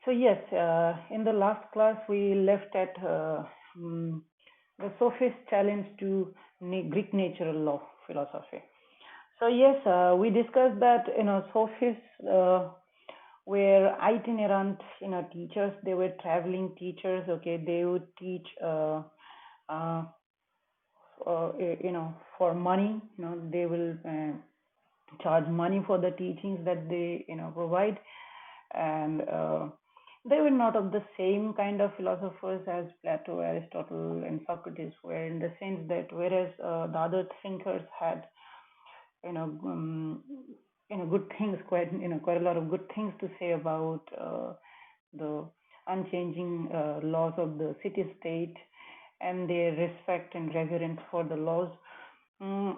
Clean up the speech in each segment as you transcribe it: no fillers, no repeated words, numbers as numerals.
So yes, in the last class we left at mm, the sophist challenge to Greek natural law philosophy. So yes, we discussed that sophists were itinerant teachers. They were traveling teachers. Okay, they would teach uh, for money. They will charge money for the teachings that they provide, and they were not of the same kind of philosophers as Plato, Aristotle, and Socrates were, in the sense that whereas the other thinkers had you know um, good things, quite a lot of good things to say about the unchanging laws of the city state and their respect and reverence for the laws. Mm,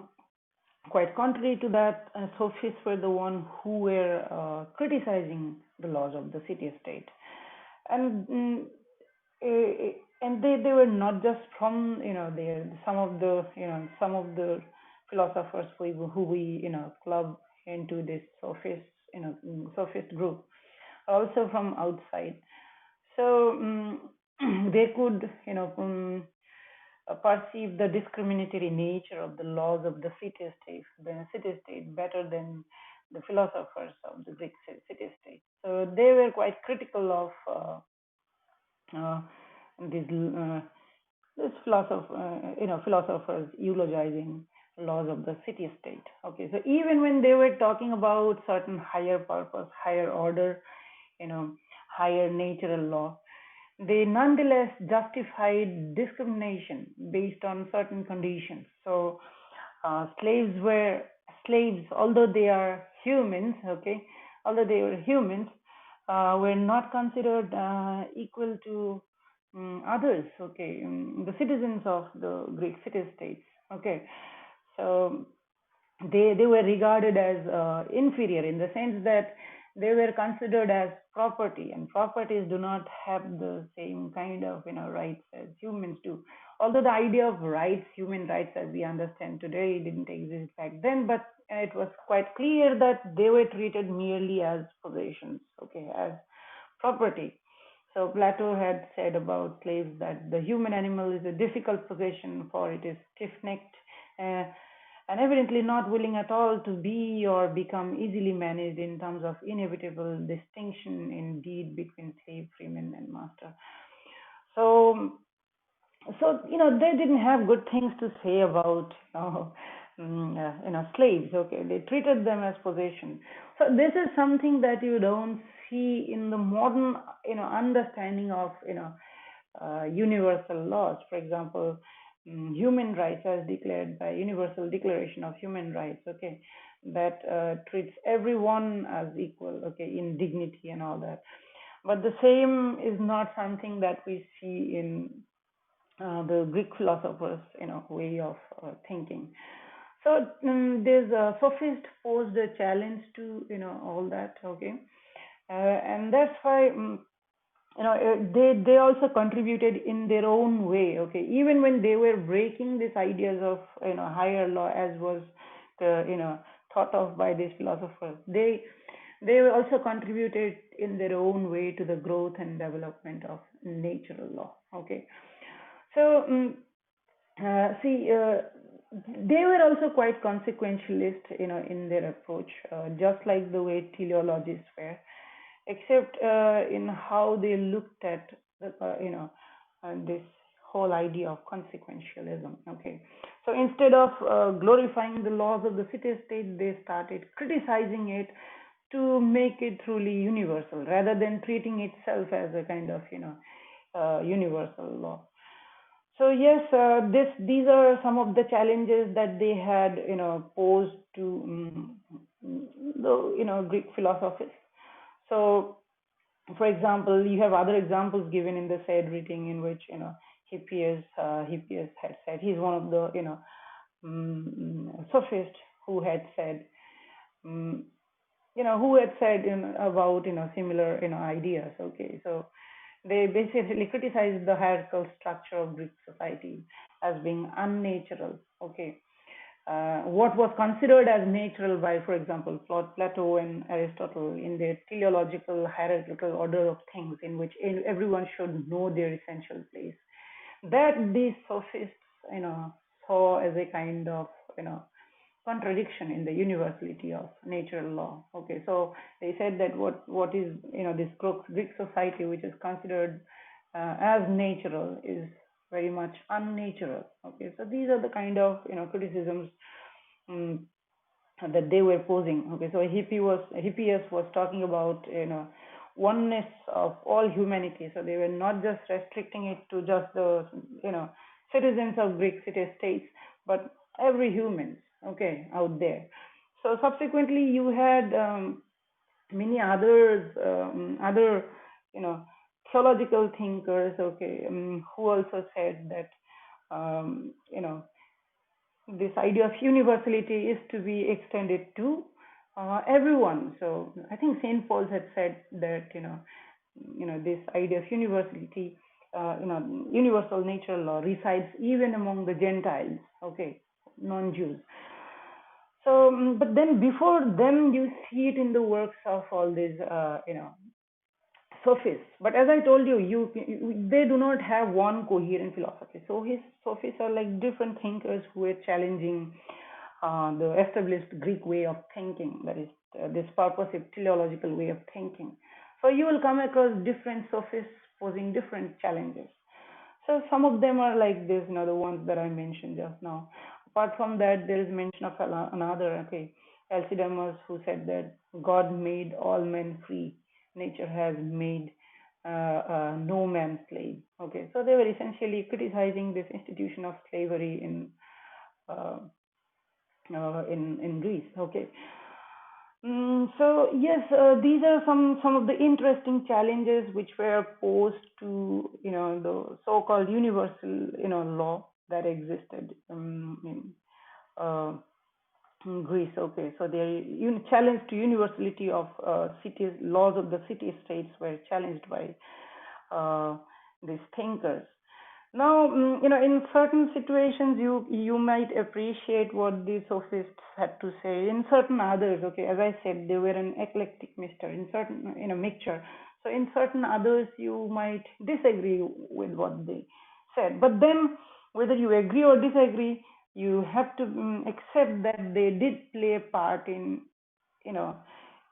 Quite contrary to that, sophists were the one who were criticizing the laws of the city state, and they were not just from their some of the philosophers who we club into this sophist group, also from outside. So they could perceive the discriminatory nature of the laws of the city state better than the philosophers of the Greek city state. So they were quite critical of uh, these this philosophers eulogizing laws of the city state. Okay, so even when they were talking about certain higher purpose, higher order, you know, higher natural law, they nonetheless justified discrimination based on certain conditions. So slaves, although they are humans, okay, although they were humans, were not considered equal to others, okay, the citizens of the Greek city-states, okay. So they were regarded as inferior, in the sense that they were considered as property, and properties do not have the same kind of rights as humans do. Although the idea of rights, human rights as we understand today, didn't exist back then, but it was quite clear that they were treated merely as possessions, okay, as property. So Plato had said about slaves that the human animal is a difficult possession, for it is stiff-necked, uh, and evidently not willing at all to be or become easily managed, in terms of inevitable distinction indeed between slave, freeman, and master. So, they didn't have good things to say about slaves. Okay, they treated them as possession. So this is something that you don't see in the modern understanding of universal laws. For example, human rights as declared by Universal Declaration of Human Rights, okay, that treats everyone as equal, okay, in dignity and all that. But the same is not something that we see in the Greek philosophers, way of thinking. So this sophist posed a challenge to all that, okay, and that's why they also contributed in their own way, okay, even when they were breaking these ideas of higher law as was thought of by these philosophers. They also contributed in their own way to the growth and development of natural law, okay. So see, they were also quite consequentialist, in their approach, just like the way teleologists were, except in how they looked at this whole idea of consequentialism. Okay, so instead of glorifying the laws of the city-state, they started criticizing it to make it truly universal, rather than treating itself as a kind of universal law. So yes, these are some of the challenges that they had posed to the Greek philosophers. So for example, you have other examples given in the said reading, in which Hippias had said, he's one of the sophists who had said um, about similar ideas. Okay, so they basically criticized the hierarchical structure of Greek society as being unnatural. Okay, what was considered as natural by, for example, Plato and Aristotle in their teleological hierarchical order of things, in which everyone should know their essential place. That these sophists, saw as a kind of, contradiction in the universality of natural law. Okay, so they said that what is, this Greek society, which is considered as natural, is very much unnatural. Okay, so these are the kind of, criticisms um, that they were posing. Okay, so Hippias was talking about, oneness of all humanity. So they were not just restricting it to just the, citizens of Greek city states, but every human, okay, out there. So subsequently, you had many others, other, you know, theological thinkers, okay, who also said that, this idea of universality is to be extended to everyone. So I think Saint Paul had said that, this idea of universality, universal natural law resides even among the Gentiles, okay, non-Jews. So, but then before them, you see it in the works of all these, sophists. But as I told you, they do not have one coherent philosophy. So his sophists are like different thinkers who are challenging the established Greek way of thinking, that is, this purposive teleological way of thinking. So you will come across different sophists posing different challenges. So some of them are like this, the ones that I mentioned just now. Apart from that, there is mention of another, okay, Alcidamas, who said that God made all men free. Nature has made no man slave. Okay, so they were essentially criticizing this institution of slavery uh, in Greece. Okay. So yes, these are some of the interesting challenges which were posed to, the so-called universal, law that existed uh, in Greece. Okay, so the challenge to universality of cities, laws of the city states were challenged by uh, these thinkers. Now, in certain situations, you might appreciate what the sophists had to say. In certain others, okay, as I said, they were an eclectic mixture. In certain, mixture. So in certain others, you might disagree with what they said. But then, whether you agree or disagree, you have to accept that they did play a part in, you know,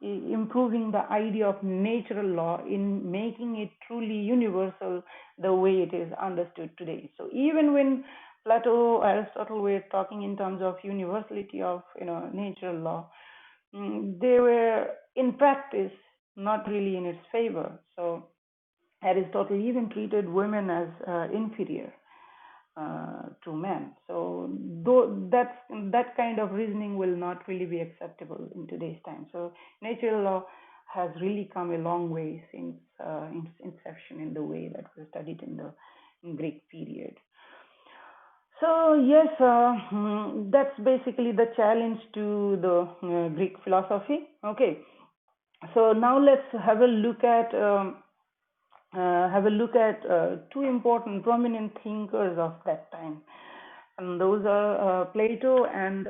improving the idea of natural law, in making it truly universal the way it is understood today. So even when Plato, Aristotle were talking in terms of universality of, natural law, they were in practice not really in its favor. So Aristotle even treated women as inferior to men. So though that kind of reasoning will not really be acceptable in today's time. So natural law has really come a long way since its inception in the way that was studied in the Greek period. So yes, that's basically the challenge to the Greek philosophy. Okay, so now let's have a look at two important prominent thinkers of that time, and those are Plato and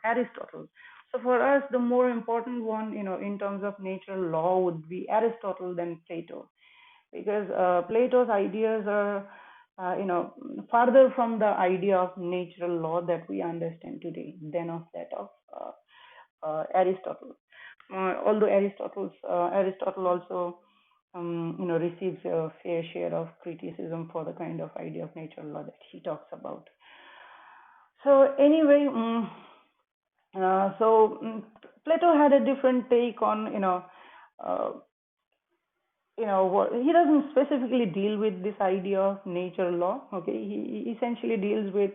Aristotle. So for us, the more important one, in terms of natural law, would be Aristotle than Plato, because Plato's ideas are, farther from the idea of natural law that we understand today than of that of Aristotle. Although Aristotle also receives a fair share of criticism for the kind of idea of natural law that he talks about. So anyway, Plato had a different take on, uh, what he doesn't specifically deal with this idea of natural law. Okay, he essentially deals with,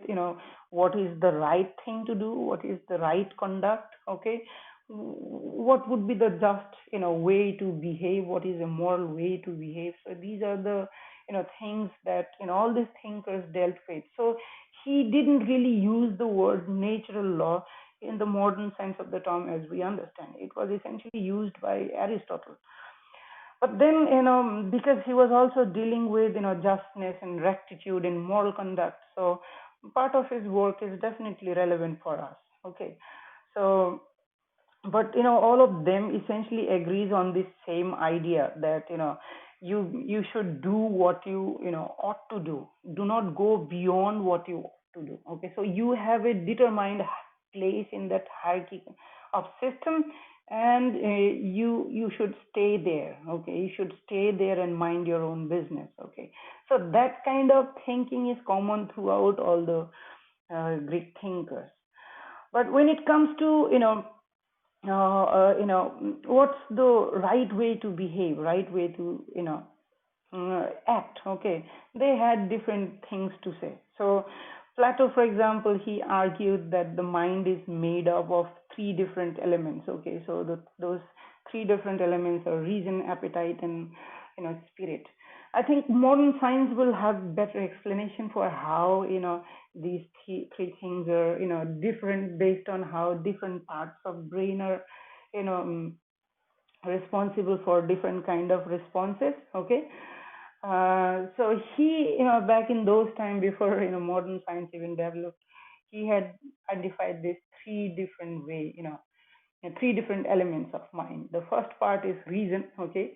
what is the right thing to do, what is the right conduct. Okay, what would be the just, way to behave, what is a moral way to behave. So these are the, things that, all these thinkers dealt with. So he didn't really use the word natural law in the modern sense of the term as we understand. It was essentially used by Aristotle. But then, because he was also dealing with, justness and rectitude and moral conduct, so part of his work is definitely relevant for us. Okay, so but all of them essentially agrees on this same idea that you should do what you ought to do. Do not go beyond what you ought to do. Okay, so you have a determined place in that hierarchy of system, and you should stay there. Okay, you should stay there and mind your own business. Okay, so that kind of thinking is common throughout all the Greek thinkers. But when it comes to what's the right way to behave, right way to act. Okay, they had different things to say. So Plato, for example, he argued that the mind is made up of three different elements. Okay, so those three different elements are reason, appetite, and spirit. I think modern science will have better explanation for how these three things are different based on how different parts of brain are you know um, responsible for different kind of responses. Okay, so he back in those time before modern science even developed, he had identified these three different way three different elements of mind. The first part is reason. Okay,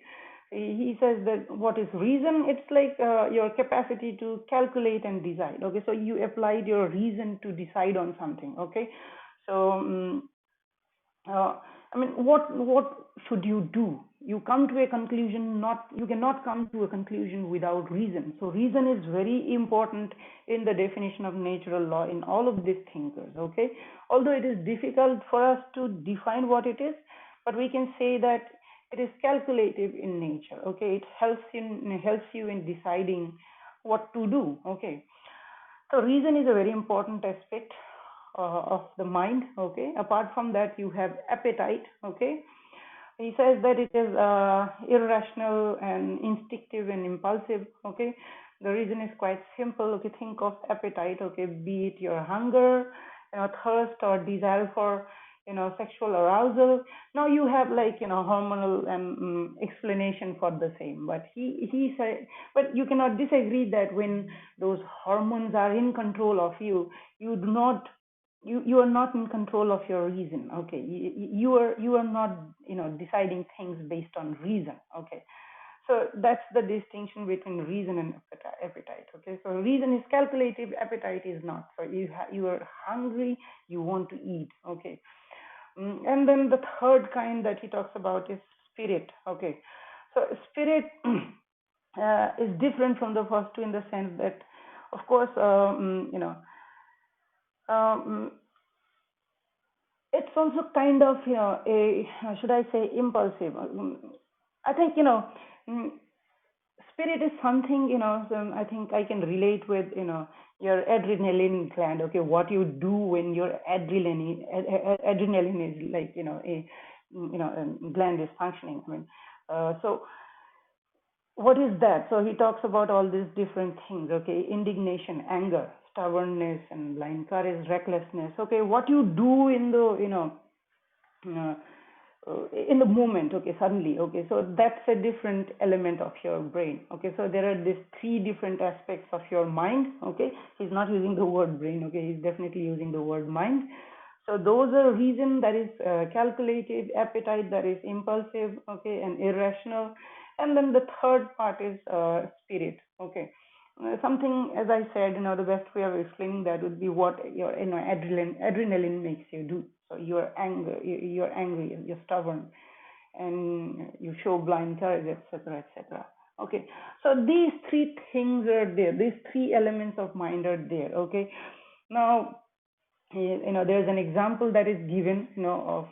he says that what is reason? It's like your capacity to calculate and decide. Okay, so you applied your reason to decide on something. Okay, so uh, I mean, what should you do? You come to a conclusion. Not you cannot come to a conclusion without reason. So reason is very important in the definition of natural law in all of these thinkers. Okay, although it is difficult for us to define what it is, but we can say that it is calculative in nature. Okay, it helps you in deciding what to do. Okay, so reason is a very important aspect of the mind. Okay, apart from that, you have appetite. Okay, he says that it is irrational and instinctive and impulsive. Okay, the reason is quite simple. Okay, think of appetite. Okay, be it your hunger, thirst or desire for sexual arousal. Now you have like hormonal and explanation for the same. But he said, but you cannot disagree that when those hormones are in control of you, you do not you are not in control of your reason. Okay, you are not deciding things based on reason. Okay, so that's the distinction between reason and appetite. Okay, so reason is calculative, appetite is not. So you are hungry, you want to eat. Okay. And then the third kind that he talks about is spirit. Okay, so spirit is different from the first two in the sense that, of course, um, it's also kind of a should I say impulsive. I think mm, spirit is something I think I can relate with your adrenaline gland. Okay, what you do when your adrenaline is like a gland is functioning. I mean, so what is that? So he talks about all these different things. Okay, indignation, anger, stubbornness, and blind courage, recklessness. Okay, what you do in the uh, in the moment. Okay, suddenly. Okay, so that's a different element of your brain. Okay, so there are these three different aspects of your mind. Okay, he's not using the word brain. Okay, he's definitely using the word mind. So those are reason, that is calculated, appetite, that is impulsive. Okay, and irrational. And then the third part is spirit. Okay, something, as I said, the best way of explaining that would be what your adrenaline makes you do. So you're angry, you're stubborn, and you show blind courage, etc., etc. Okay, so these three things are there. These three elements of mind are there. Okay, now there's an example that is given of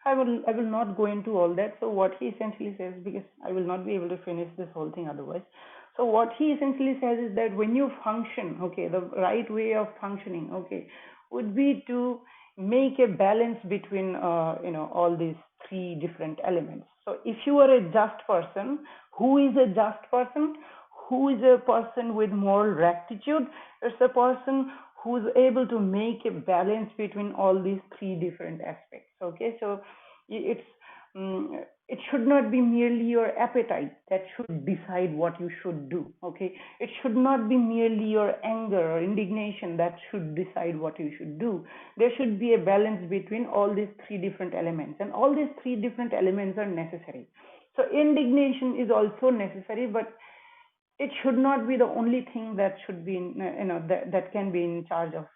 I will not go into all that. So what he essentially says, because I will not be able to finish this whole thing otherwise. So what he essentially says is that when you function, okay, the right way of functioning, okay, would be to make a balance between all these three different elements. So if you are a just person, who is a just person? Who is a person with moral rectitude? It's a person who's able to make a balance between all these three different aspects. Okay, so it's it should not be merely your appetite that should decide what you should do. Okay, it should not be merely your anger or indignation that should decide what you should do. There should be a balance between all these three different elements, and all these three different elements are necessary. So indignation is also necessary, but it should not be the only thing that should be in, that can be in charge of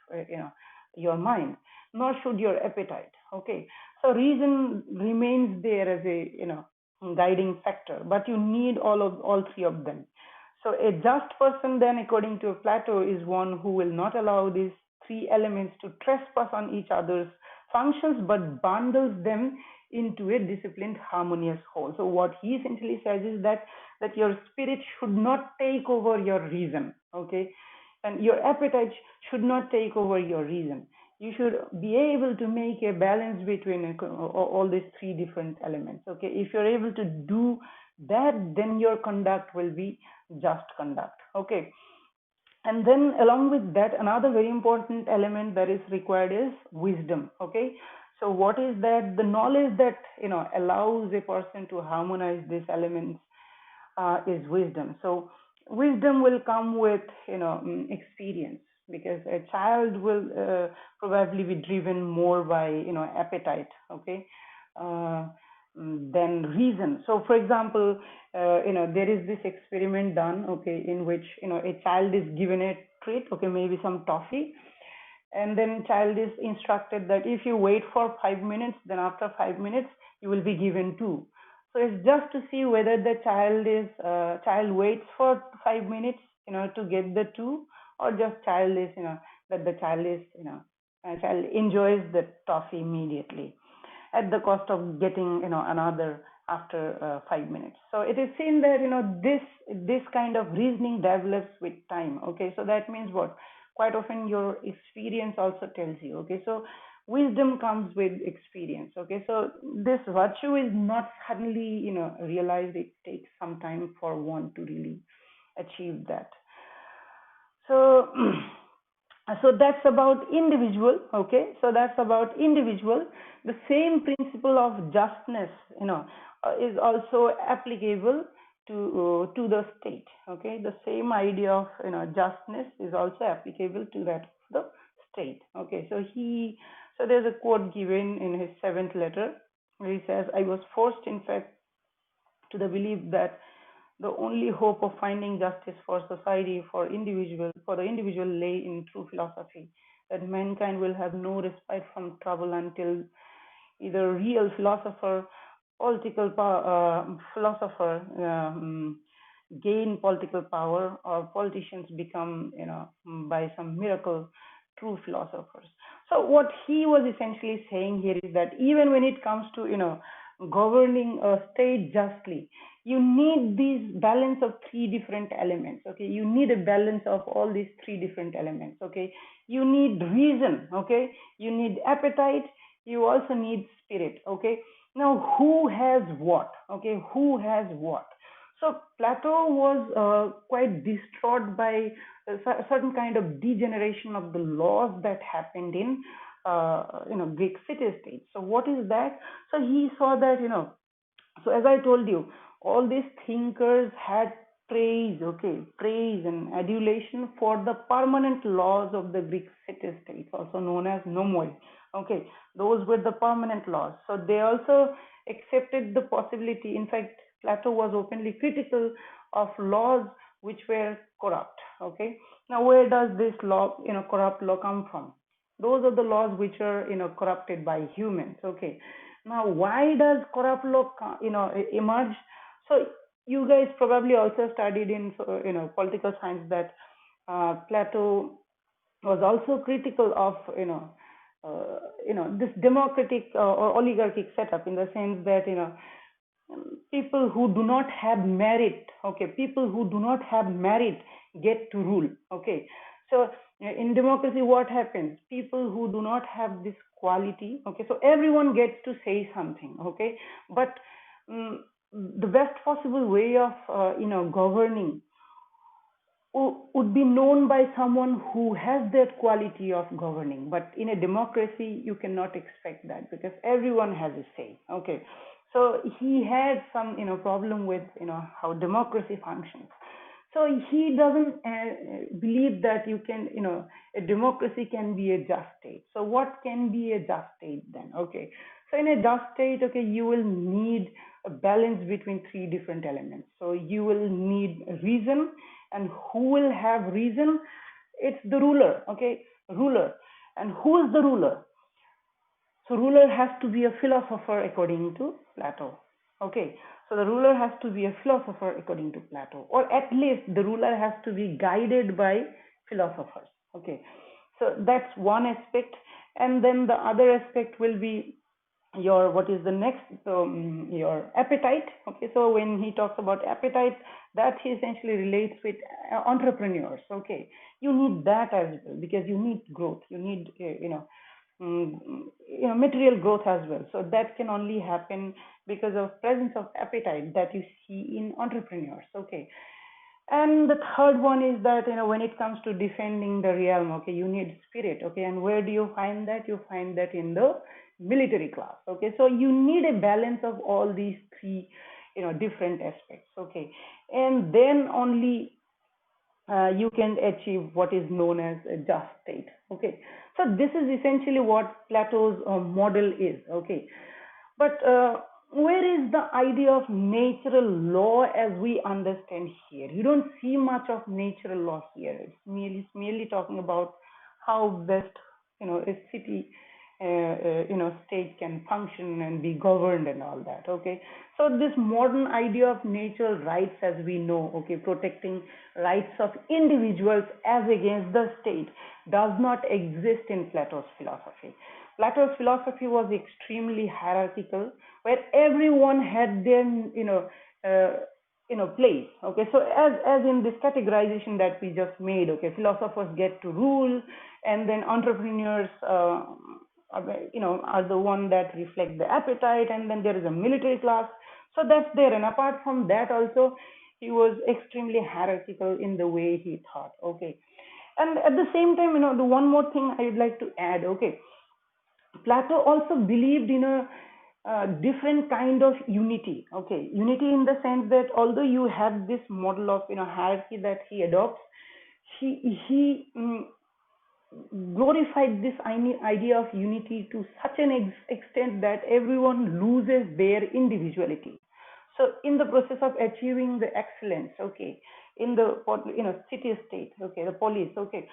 your mind, nor should your appetite. Okay, so reason remains there as a guiding factor, but you need all three of them. So a just person then, according to Plato, is one who will not allow these three elements to trespass on each other's functions, but bundles them into a disciplined, harmonious whole. So what he essentially says is that your spirit should not take over your reason. Okay, and your appetite should not take over your reason. You should be able to make a balance between all these three different elements. Okay, if you're able to do that, then your conduct will be just conduct. Okay, and then along with that, another very important element that is required is wisdom. Okay, so what is that? The knowledge that allows a person to harmonize these elements is wisdom. So wisdom will come with experience, because a child will probably be driven more by appetite. Okay, uh, than reason. So for example, there is this experiment done, okay, in which a child is given a treat, okay, maybe some toffee, and then child is instructed that if you wait for 5 minutes, then after 5 minutes you will be given two. So it's just to see whether the child waits for 5 minutes to get the two, or just child is that the child is child enjoys the toffee immediately at the cost of getting another after 5 minutes. So it is seen that this kind of reasoning develops with time. Okay, so that means what? Quite often your experience also tells you. Okay, so wisdom comes with experience. Okay, so this virtue is not suddenly realized. It takes some time for one to really achieve that. So so that's about individual. Okay, so that's about individual. The same principle of justness is also applicable to the state. Okay, the same idea of justness is also applicable to that of the state. Okay, so there's a quote given in his seventh letter where he says, I was forced in fact to the belief that the only hope of finding justice for society, for the individual lay in true philosophy, that mankind will have no respite from trouble until either real political philosopher gain political power, or politicians become by some miracle true philosophers. So what he was essentially saying here is that even when it comes to governing a state justly, you need this balance of three different elements. Okay, you need a balance of all these three different elements. Okay, you need reason. Okay, you need appetite, you also need spirit. Okay, now who has what? Okay, who has what? So Plato was quite distraught by a certain kind of degeneration of the laws that happened in Greek city-states. So what is that? So he saw that so as I told you, all these thinkers had praise, okay, praise and adulation for the permanent laws of the Greek city-states, also known as nomoi. Okay, those were the permanent laws. So they also accepted the possibility. In fact, Plato was openly critical of laws which were corrupt. Okay, now where does this law, corrupt law come from? Those are the laws which are corrupted by humans. Okay, now why does corrupt law emerge? So you guys probably also studied in political science that Plato was also critical of this democratic or oligarchic setup, in the sense that people who do not have merit, okay, people who do not have merit get to rule. Okay, so in democracy what happens? People who do not have this quality, okay, so everyone gets to say something. Okay, but the best possible way of governing would be known by someone who has that quality of governing. But in a democracy you cannot expect that, because everyone has a say. Okay, So he had some problem with how democracy functions. So he doesn't believe that you can a democracy can be a just state. So what can be a just state then? Okay, so in a just state, okay, you will need a balance between three different elements. So you will need reason, and who will have reason? It's the ruler. Okay, ruler. And who is the ruler? So ruler has to be a philosopher according to Plato. Okay, so the ruler has to be a philosopher according to Plato, or at least the ruler has to be guided by philosophers. Okay, so that's one aspect, and then the other aspect will be your what is the next your appetite. Okay, so when he talks about appetite, that he essentially relates with entrepreneurs. Okay, you need that as well, because you need growth, you need mm, material growth as well. So that can only happen because of presence of appetite that you see in entrepreneurs. Okay, and the third one is that when it comes to defending the realm, okay, you need spirit. Okay, and where do you find that? You find that in the military class. Okay, so you need a balance of all these three different aspects. Okay, and then only you can achieve what is known as a just state. Okay, so this is essentially what Plato's model is. Okay, but where is the idea of natural law as we understand here? You don't see much of natural law here. It's merely talking about how best a city state can function and be governed and all that. Okay, so this modern idea of natural rights, as we know, okay, protecting rights of individuals as against the state, does not exist in Plato's philosophy. Plato's philosophy was extremely hierarchical, where everyone had their uh, place. Okay, so as in this categorization that we just made, okay, philosophers get to rule, and then entrepreneurs are the one that reflect the appetite, and then there is a military class. So that's there, and apart from that also, he was extremely hierarchical in the way he thought. Okay, and at the same time, the one more thing I would like to add. Okay, Plato also believed in a different kind of unity. Okay, unity in the sense that although you have this model of hierarchy that he adopts, he glorified this idea of unity to such an extent that everyone loses their individuality. So in the process of achieving the excellence, okay, in the city state, okay, the police, okay,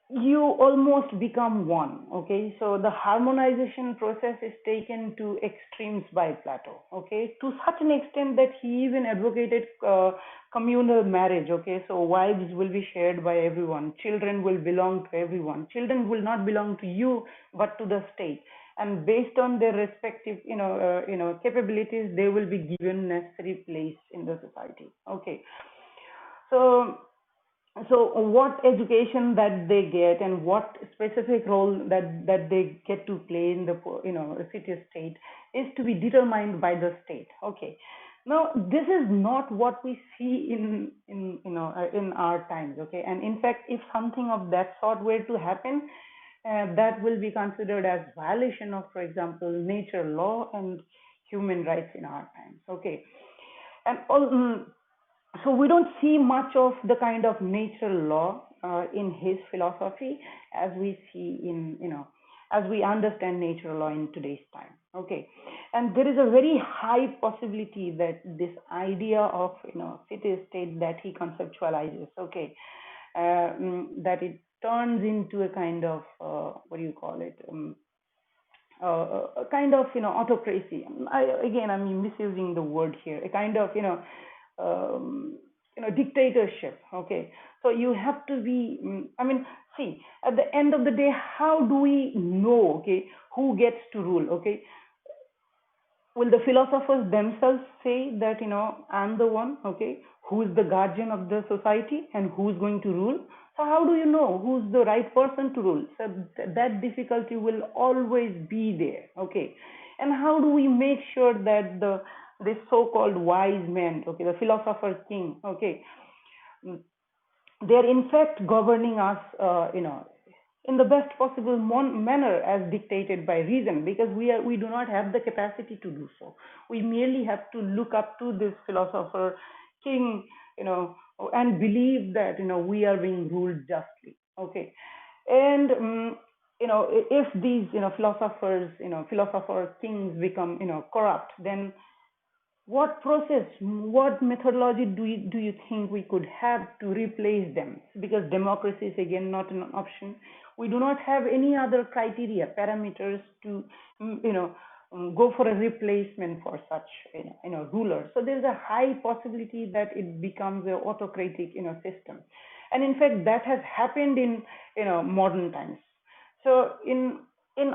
you almost become one. Okay, so the harmonization process is taken to extremes by Plato. Okay, to such an extent that he even advocated communal marriage. Okay, so wives will be shared by everyone, children will belong to everyone, children will not belong to you but to the state, and based on their respective capabilities, they will be given necessary place in the society. Okay, so what education that they get, and what specific role that they get to play in the city state, is to be determined by the state. Okay, now this is not what we see in our times. Okay, and in fact, if something of that sort were to happen, that will be considered as violation of, for example, nature law and human rights in our times. Okay, and all, so we don't see much of the kind of natural law in his philosophy as we see in as we understand natural law in today's time. Okay, and there is a very high possibility that this idea of city state that he conceptualizes, okay, that it turns into a kind of what do you call it, a kind of autocracy. I'm misusing the word here, a kind of dictatorship. Okay, so you have to be see, at the end of the day, how do we know, okay, who gets to rule? Okay, will the philosophers themselves say that I'm the one, okay, who is the guardian of the society and who's going to rule? So how do you know who's the right person to rule? So that difficulty will always be there. Okay, and how do we make sure that the this so-called wise men, okay, the philosopher king, okay, they're in fact governing us, in the best possible manner as dictated by reason, because we do not have the capacity to do so. We merely have to look up to this philosopher king, you know, and believe that, we are being ruled justly. Okay. And if these, philosopher kings become, corrupt, then what process, what methodology do you think we could have to replace them? Because democracy is again not an option. We do not have any other criteria, parameters to, go for a replacement for such, ruler. So there's a high possibility that it becomes an autocratic, system. And in fact, that has happened in, modern times. So in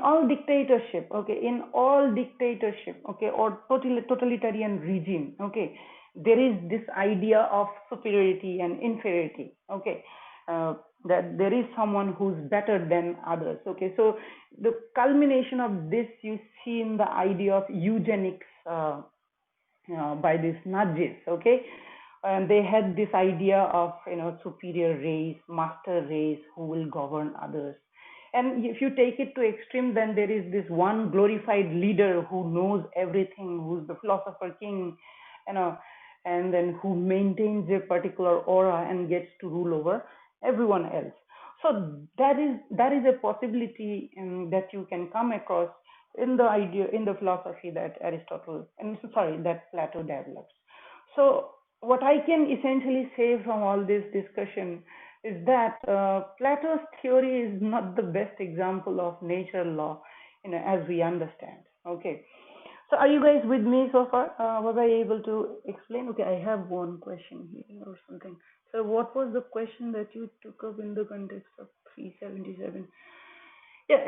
all dictatorship, okay, in all dictatorship, okay, or totalitarian regime, okay, there is this idea of superiority and inferiority, okay, uh, that there is someone who's better than others, okay. So the culmination of this you see in the idea of eugenics, by these Nazis, okay. And they had this idea of, superior race, master race, who will govern others. And if you take it to extreme, then there is this one glorified leader who knows everything, who's the philosopher king, you know, and then who maintains a particular aura and gets to rule over everyone else. So that is a possibility, that you can come across in the idea, in the philosophy that Aristotle, and sorry, that Plato develops. So what I can essentially say from all this discussion is that, Plato's theory is not the best example of natural law, as we understand. Okay. So are you guys with me so far? Was I able to explain? Okay, I have one question here or something. So what was the question that you took up in the context of 377? Yeah,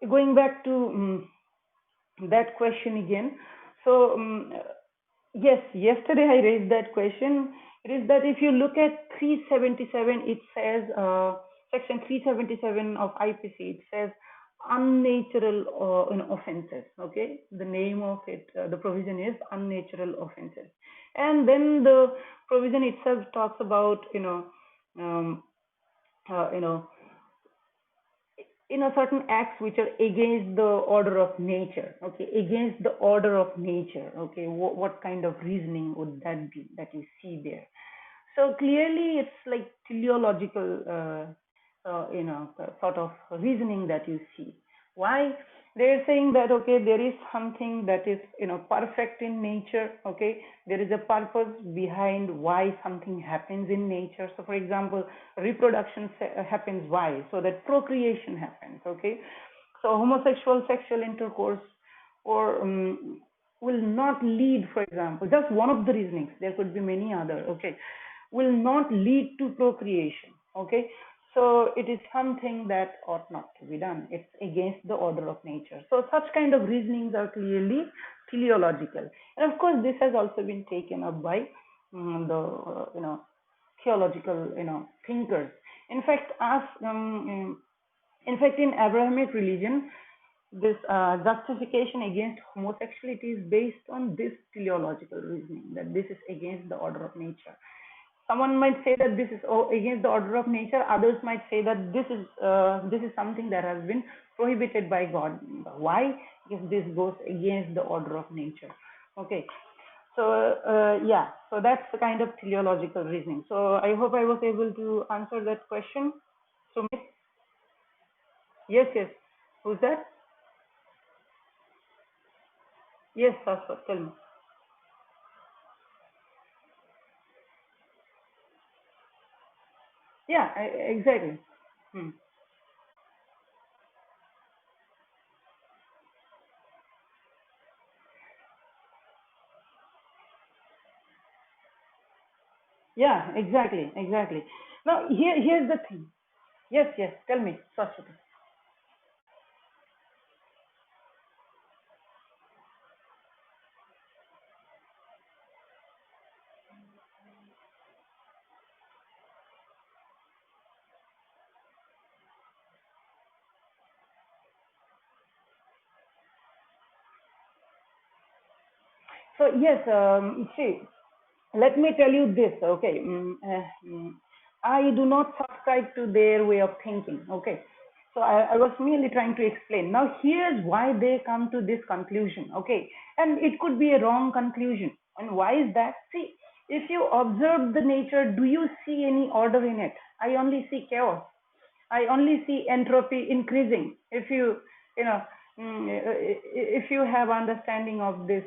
going back to, that question again. So, yes, yesterday I raised that question. It is that if you look at 377, it says, section 377 of IPC, it says unnatural, offenses. Okay, the name of it, the provision is unnatural offenses, and then the provision itself talks about, um, uh, you know certain acts which are against the order of nature. Okay, against the order of nature. Okay, what kind of reasoning would that be that you see there? So clearly it's like teleological, sort of reasoning that you see. Why? They're saying that, okay, there is something that is, perfect in nature. Okay, there is a purpose behind why something happens in nature. So for example, reproduction happens why? So that procreation happens. Okay, so homosexual sexual intercourse, or, will not lead, for example, just one of the reasonings, there could be many other, okay, will not lead to procreation. Okay, so it is something that ought not to be done. It's against the order of nature. So such kind of reasonings are clearly teleological. And of course, this has also been taken up by, the, theological, thinkers. In fact, in Abrahamic religion, this, justification against homosexuality is based on this teleological reasoning, that this is against the order of nature. Someone might say that this is, against the order of nature. Others might say that this is something that has been prohibited by God. Why? Because this goes against the order of nature. Okay. So, yeah, so that's the kind of teleological reasoning. So I hope I was able to answer that question. So yes, yes. Who's that? Yes, Sasha, tell me. Yeah, exactly. Hmm. Yeah, exactly, exactly. Now, here's the thing. Yes, yes, tell me, Sasha. So yes, see, let me tell you this. Okay, I do not subscribe to their way of thinking. Okay. So I was merely trying to explain. Now here's why they come to this conclusion. Okay. And it could be a wrong conclusion. And why is that? See, if you observe the nature, do you see any order in it? I only see chaos. I only see entropy increasing. If you, you know, if you have understanding of this,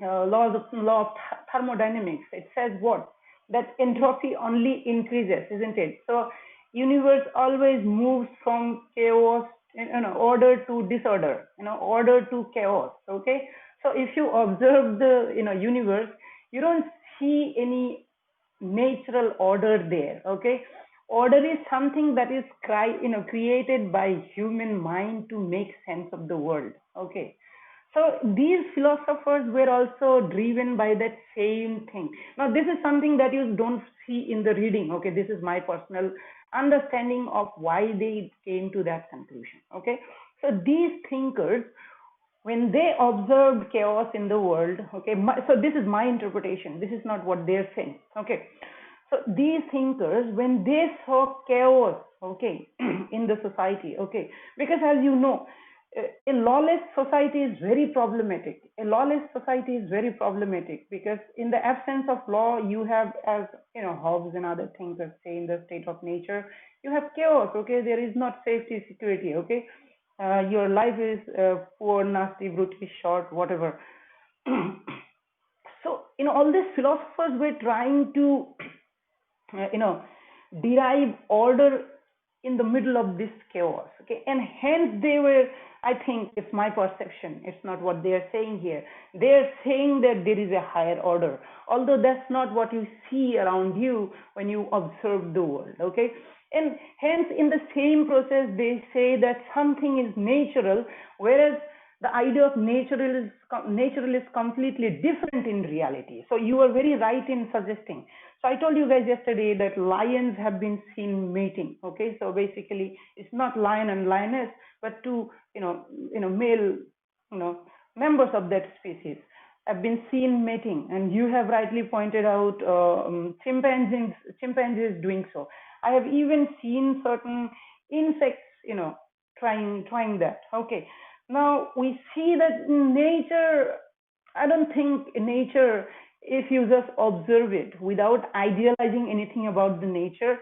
law of thermodynamics, it says what? That entropy only increases, isn't it? So universe always moves from chaos, order to disorder, order to chaos. Okay. So if you observe the universe, you don't see any natural order there. Okay. Order is something that is created by human mind to make sense of the world. Okay. So these philosophers were also driven by that same thing. Now, this is something that you don't see in the reading. Okay, this is my personal understanding of why they came to that conclusion. Okay, so these thinkers, when they observed chaos in the world, okay, so this is my interpretation. This is not what they're saying. Okay, so these thinkers, when they saw chaos, okay, in the society, okay, because as you know, a lawless society is very problematic. A lawless society is very problematic because in the absence of law, you have, as Hobbes and other thinkers say, in the state of nature, you have chaos. Okay, there is not safety, security. Okay, your life is poor, nasty, brutish, short, whatever. So, all these philosophers were trying to derive order in the middle of this chaos. Okay, and hence they were, I think it's my perception, it's not what they are saying here. They are saying that there is a higher order, although that's not what you see around you when you observe the world. Okay, and hence in the same process they say that something is natural, whereas the idea of natural is completely different in reality. So you are very right in suggesting. So I told you guys yesterday that lions have been seen mating. Okay, so basically it's not lion and lioness, but two male members of that species have been seen mating, and you have rightly pointed out chimpanzees doing so. I have even seen certain insects trying that. Okay, now we see that nature, I don't think nature, if you just observe it without idealizing anything about the nature,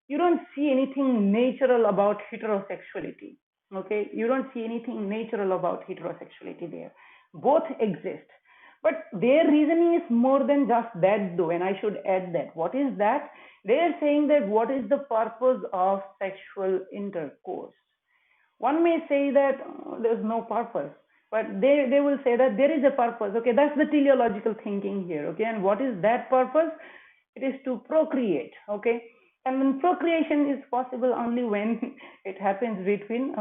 you don't see anything natural about heterosexuality. Okay, you don't see anything natural about heterosexuality there. Both exist. But their reasoning is more than just that, though, and I should add that. What is that? They are saying that what is the purpose of sexual intercourse? One may say that there's no purpose, but they will say that there is a purpose. Okay, that's the teleological thinking here. Okay, and what is that purpose? It is to procreate. Okay, and then procreation is possible only when it happens between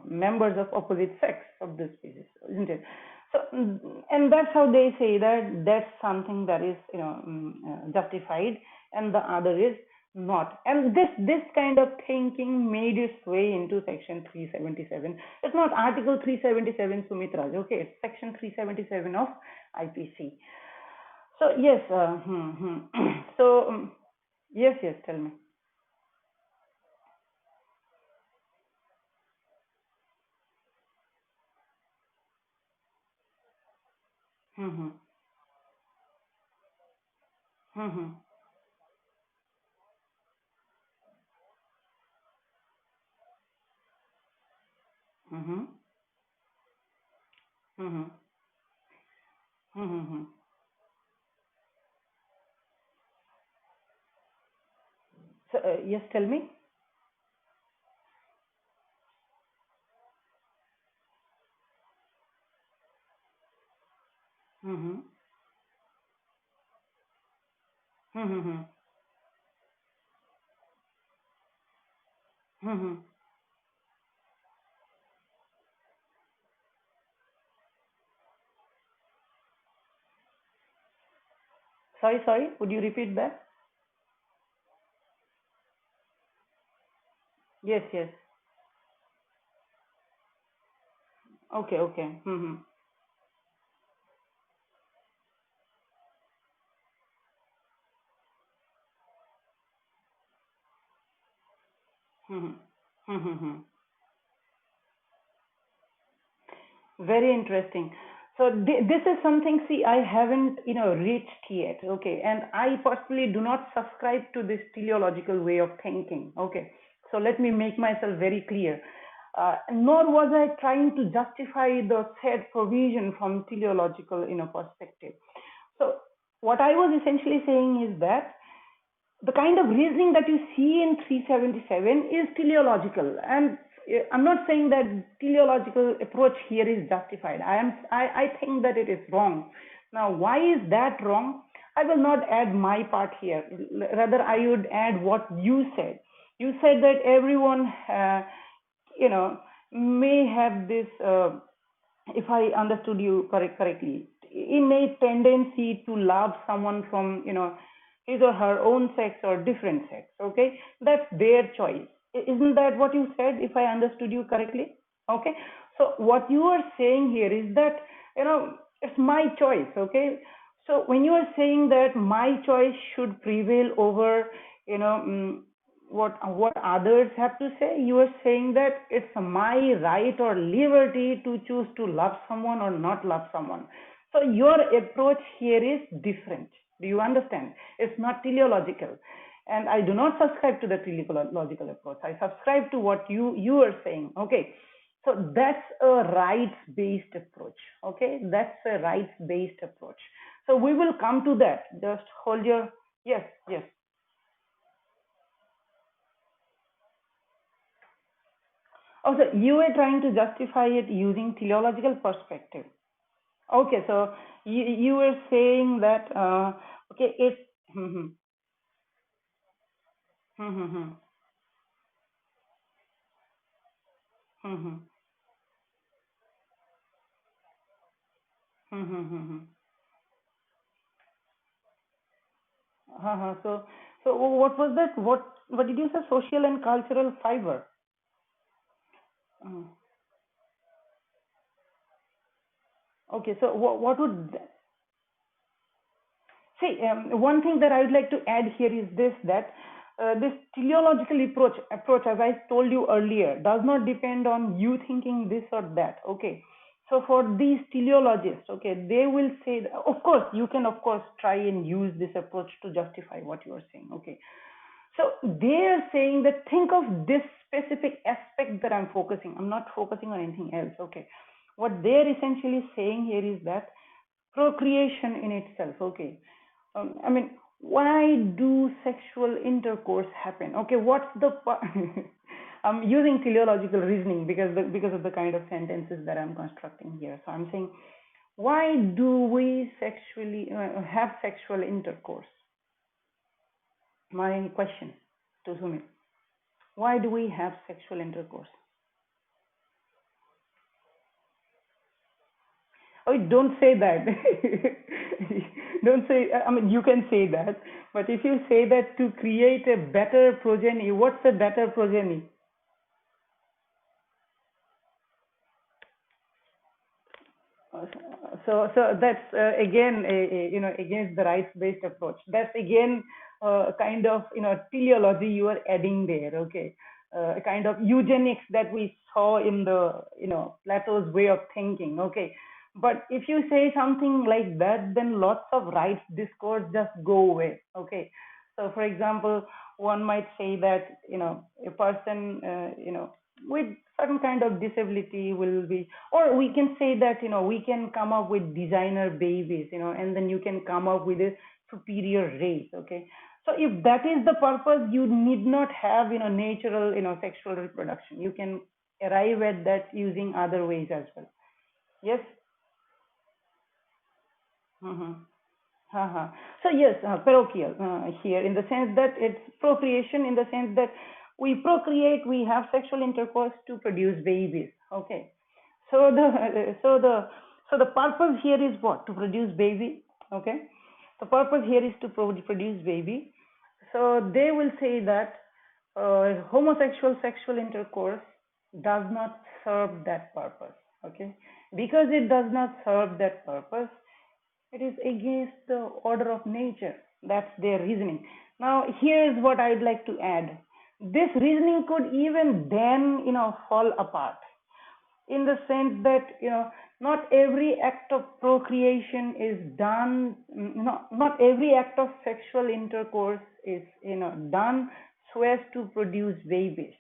members of opposite sex of the species, isn't it? So, and that's how they say that that's something that is justified, and the other is not. And this kind of thinking made its way into Section 377. It's not Article 377, Sumitraj. Okay, it's Section 377 of IPC. So yes, so yes, tell me. Hmm. Hmm. Hmm. Hmm. Hmm. So yes, tell me. Hmm. Hmm. Hmm. Sorry. Would you repeat that? Yes. Okay. Hmm. Mhm. Mhm. Very interesting. So this is something, see, I haven't, reached yet. Okay. And I personally do not subscribe to this teleological way of thinking. Okay. So let me make myself very clear. Nor was I trying to justify the said provision from teleological, perspective. So what I was essentially saying is that the kind of reasoning that you see in 377 is teleological, and I'm not saying that teleological approach here is justified. I think that it is wrong. Now why is that wrong? I will not add my part here. Rather, I would add what you said. You said that everyone you know may have this if I understood you correctly, innate tendency to love someone from, his or her own sex or different sex. Okay, that's their choice. Isn't that what you said? If I understood you correctly. Okay, so what you are saying here is that, it's my choice. Okay, so when you are saying that my choice should prevail over, you know, what others have to say, you are saying that it's my right or liberty to choose to love someone or not love someone. So your approach here is different. Do you understand? It's not teleological, and I do not subscribe to the teleological approach. I subscribe to what you are saying. Okay, so that's a rights based approach. Okay, that's a rights based approach. So we will come to that. Just hold your, yes, yes. Also, you were trying to justify it using teleological perspective. Okay, so you were saying that okay, it's hmm, hmm, hmm, hmm, hmm, hmm, hmm, hmm, hmm. So what was that? What did you say? Social and cultural fiber. Uh, okay, so what would see, one thing that I would like to add here is this, that this teleological approach, as I told you earlier, does not depend on you thinking this or that. Okay. So for these teleologists, okay, they will say, that, of course, you can, of course, try and use this approach to justify what you are saying. Okay. So they are saying that think of this specific aspect that I'm focusing. I'm not focusing on anything else. Okay. What they're essentially saying here is that procreation in itself. Okay, I mean, why do sexual intercourse happen? Okay, what's the I'm using teleological reasoning because of the kind of sentences that I'm constructing here. So I'm saying, why do we sexually have sexual intercourse? My question to Sumi: why do we have sexual intercourse? Oh, don't say that. Don't say, I mean, you can say that, but if you say that to create a better progeny, what's a better progeny? Uh, so that's again, against the rights-based approach. That's again a kind of, teleology you are adding there. Okay, a kind of eugenics that we saw in the, Plato's way of thinking. Okay, but if you say something like that, then lots of rights discourse just go away. Okay, so for example, one might say that, a person, with certain kind of disability will be, or we can say that, we can come up with designer babies, and then you can come up with a superior race. Okay, so if that is the purpose, you need not have, natural, sexual reproduction. You can arrive at that using other ways as well. Yes. Mm-hmm. Uh-huh. So yes, parochial here, in the sense that it's procreation, in the sense that we procreate, we have sexual intercourse to produce babies. Okay. So the purpose here is what? To produce baby. Okay. The purpose here is to produce baby. So they will say that homosexual sexual intercourse does not serve that purpose. Okay. Because it does not serve that purpose, it is against the order of nature. That's their reasoning. Now, here's what I'd like to add. this reasoning could even then, fall apart, in the sense that, not every act of procreation is done, not every act of sexual intercourse is, done so as to produce babies.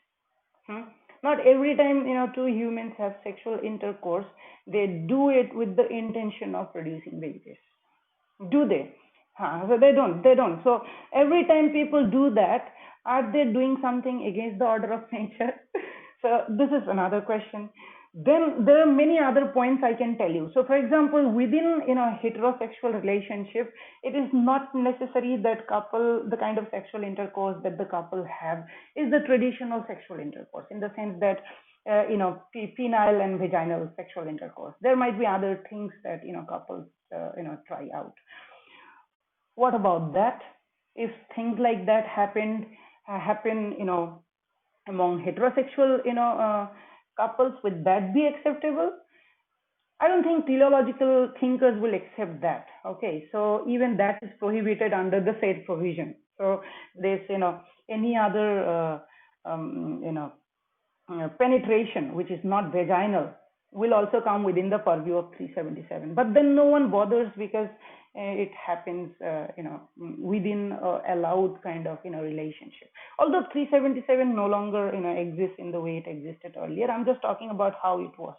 Hmm? Not every time, two humans have sexual intercourse, they do it with the intention of producing babies. Do they? So they don't. So every time people do that, are they doing something against the order of nature? So this is another question. Then there are many other points I can tell you. So for example, within, heterosexual relationship, it is not necessary that the kind of sexual intercourse that the couple have is the traditional sexual intercourse, in the sense that, penile and vaginal sexual intercourse. There might be other things that, couples, try out. What about that? If things like that happen, among heterosexual, couples, would that be acceptable? I don't think teleological thinkers will accept that. Okay, so even that is prohibited under the said provision. So this, any other, penetration which is not vaginal will also come within the purview of 377. But then no one bothers, because it happens, within allowed kind of, relationship. Although 377 no longer, exists in the way it existed earlier. I'm just talking about how it was.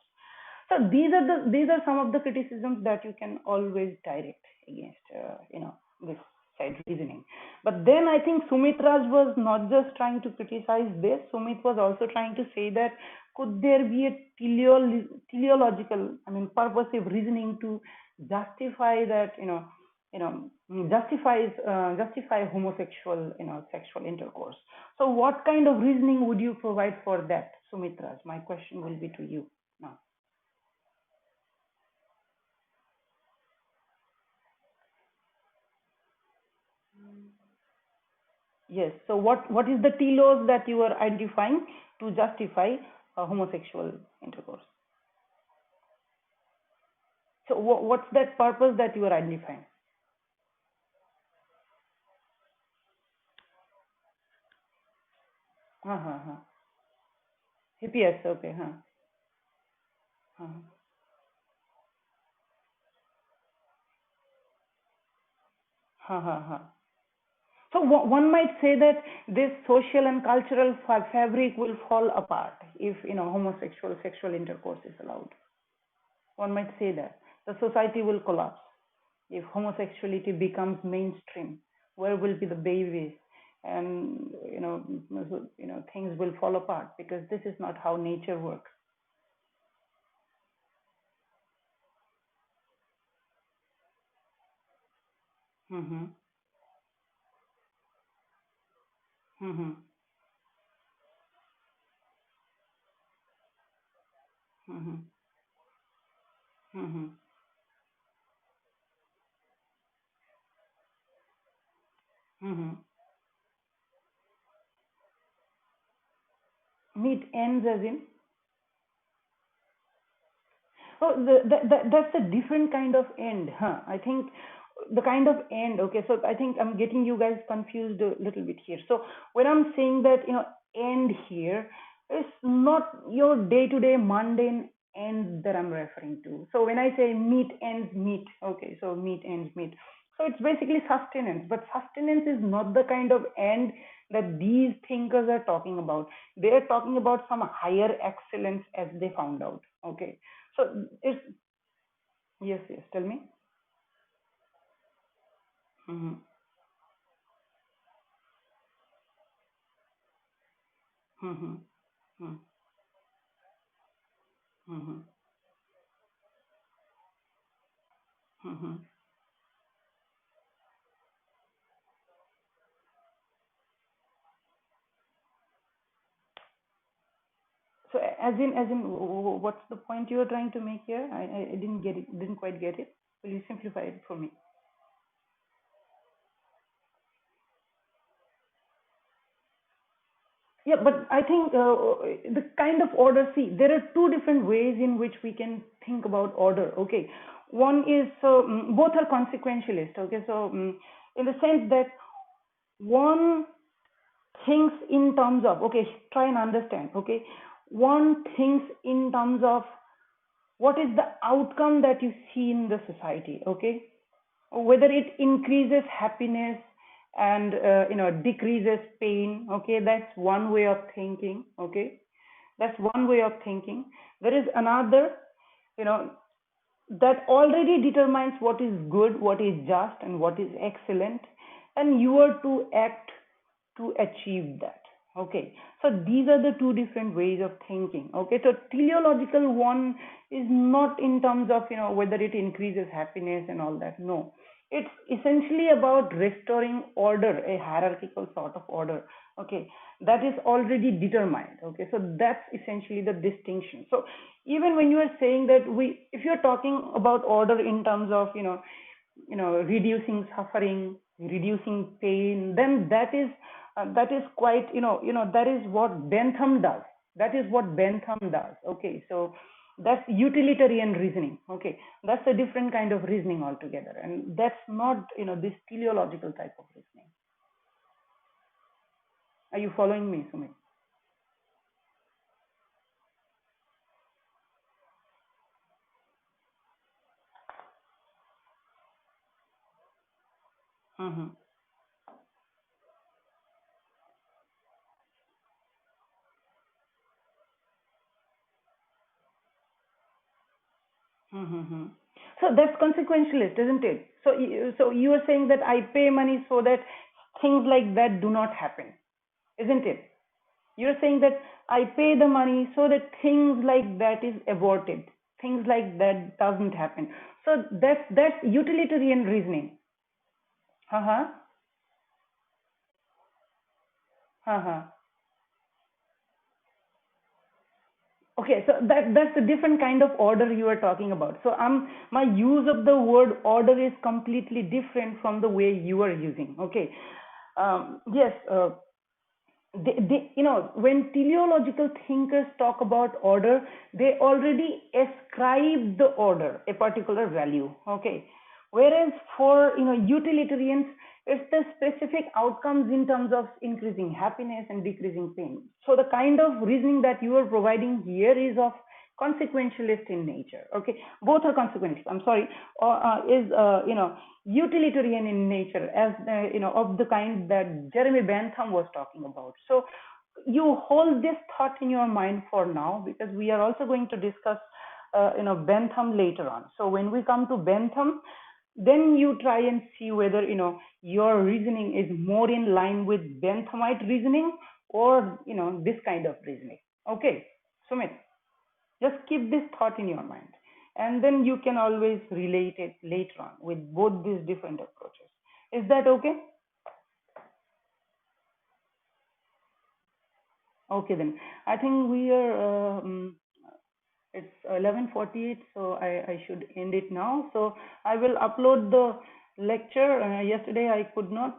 So these are some of the criticisms that you can always direct against, this side reasoning. But then I think Sumitra's was not just trying to criticize this. Sumit was also trying to say that, could there be a teleological, I mean, purposive reasoning to justify that, justify homosexual, sexual intercourse. So what kind of reasoning would you provide for that, Sumitra's? My question will be to you now. Yes. So what is the telos that you are identifying to justify homosexual intercourse? So what's that purpose that you are identifying? Huh. Hippias. Okay. Huh. Huh. Huh. So one might say that this social and cultural fabric will fall apart if, homosexual sexual intercourse is allowed. One might say that the society will collapse if homosexuality becomes mainstream. Where will be the babies? And, things will fall apart, because this is not how nature works. Mm-hmm. Mm-hmm. Mm-hmm. Mm-hmm. Mm-hmm. Meet ends as in, oh, that's a different kind of end, huh? I think the kind of end. Okay, so I think I'm getting you guys confused a little bit here. So when I'm saying that, end here, it's not your day-to-day mundane end that I'm referring to. So when I say meet ends meet, okay, so meet ends meet. So it's basically sustenance, but sustenance is not the kind of end that these thinkers are talking about. They are talking about some higher excellence, as they found out. Okay, so it's, yes, yes. Tell me. Mm-hmm. Mm-hmm. Mm-hmm. Mm-hmm. So what's the point you are trying to make here? I didn't get it. Didn't quite get it. Will you simplify it for me? Yeah, but I think the kind of order. See, there are two different ways in which we can think about order. Okay, one is, both are consequentialist. Okay, so in the sense that one thinks in terms of, okay, try and understand, okay, one thinks in terms of what is the outcome that you see in the society, okay, whether it increases happiness and decreases pain, okay, that's one way of thinking, okay, that's one way of thinking. There is another, you know, that already determines what is good, what is just, and what is excellent, and you are to act to achieve that. Okay, so these are the two different ways of thinking. Okay, so teleological one is not in terms of whether it increases happiness and all that. No, it's essentially about restoring order, a hierarchical sort of order. Okay, that is already determined. Okay, so that's essentially the distinction. So even when you are saying that if you're talking about order in terms of reducing suffering, reducing pain, then that is quite that is what Bentham does. That is what Bentham does. Okay, so that's utilitarian reasoning. Okay, that's a different kind of reasoning altogether, and that's not this teleological type of reasoning. Are you following me, Sumit? Mm-hmm. Mm-hmm. So that's consequentialist, isn't it? So you are saying that I pay money so that things like that do not happen, isn't it? You're saying that I pay the money so that things like that is aborted, things like that doesn't happen. So that's utilitarian reasoning. Uh-huh. Uh-huh. Okay, so that's a different kind of order you are talking about. So my use of the word order is completely different from the way you are using. Okay. Yes, when teleological thinkers talk about order, they already ascribe the order a particular value. Okay, whereas for utilitarians, it's the specific outcomes in terms of increasing happiness and decreasing pain. So the kind of reasoning that you are providing here is of consequentialist in nature. Okay, both are consequential. I'm sorry, or is utilitarian in nature, as of the kind that Jeremy Bentham was talking about. So you hold this thought in your mind for now, because we are also going to discuss Bentham later on. So when we come to Bentham, then you try and see whether your reasoning is more in line with Benthamite reasoning, or this kind of reasoning. Okay, Sumit, just keep this thought in your mind, and then you can always relate it later on with both these different approaches. Is that okay? Okay, then I think we are. It's 11:48, so I should end it now. So I will upload the lecture. Yesterday I could not